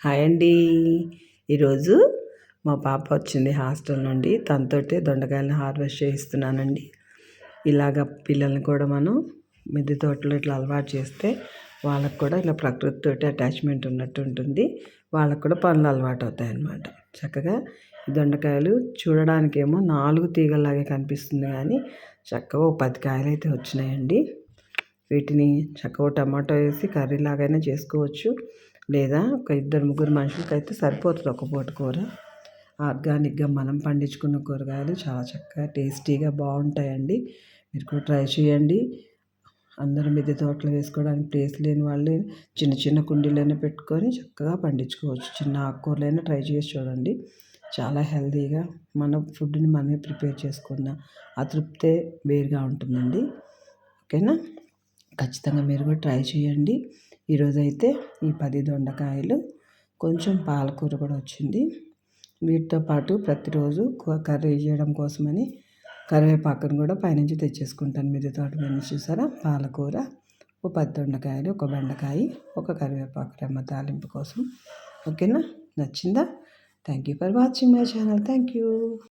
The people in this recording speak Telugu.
హాయ్ అండి. ఈరోజు మా పాప వచ్చింది హాస్టల్ నుండి. తనతోటే దొండకాయలను హార్వెస్ట్ చేయిస్తున్నానండి. ఇలాగ పిల్లల్ని కూడా మనం మిద్దె తోటలో ఇట్లా అలవాటు చేస్తే వాళ్ళకు కూడా ఇలా ప్రకృతితోటి అటాచ్మెంట్ ఉన్నట్టు ఉంటుంది. వాళ్ళకు కూడా పనులు అలవాటు అవుతాయి అన్నమాట. చక్కగా ఈ దొండకాయలు చూడడానికేమో 4 తీగల్లాగే కనిపిస్తుంది, కానీ చక్కగా 10 కాయలు అయితే వచ్చినాయండి. వీటిని చక్కగా టమాటో వేసి కర్రీ లాగైనా చేసుకోవచ్చు, లేదా ఒక 2-3 మనుషులకైతే సరిపోతుంది ఒక పూట కూర. ఆర్గానిక్గా మనం పండించుకున్న కూరగాయలు చాలా చక్కగా టేస్టీగా బాగుంటాయండి. మీరు కూడా ట్రై చేయండి. అందరూ మిద్దె తోటలో వేసుకోవడానికి ప్లేస్ లేని వాళ్ళు చిన్న చిన్న కుండీలైనా పెట్టుకొని చక్కగా పండించుకోవచ్చు. చిన్న ఆకుకూరలైనా ట్రై చేసి చూడండి. చాలా హెల్తీగా మన ఫుడ్ని మనమే ప్రిపేర్ చేసుకున్న ఆ తృప్తే వేరుగా ఉంటుందండి. ఓకేనా? ఖచ్చితంగా మీరు కూడా ట్రై చేయండి. ఈరోజైతే ఈ 10 దొండకాయలు, కొంచెం పాలకూర కూడా వచ్చింది. వీటితో పాటు ప్రతిరోజు కర్రీ చేయడం కోసమని కరివేపాకును కూడా పైనుంచి తెచ్చేసుకుంటాను. మిద్దె తోట నుంచి చూసారా, పాలకూర, ఒక 10 దొండకాయలు, ఒక బెండకాయ, ఒక కరివేపాకు రెమ్మ తాలింపు కోసం. ఓకేనా? నచ్చిందా? Thank you for watching my channel. Thank you.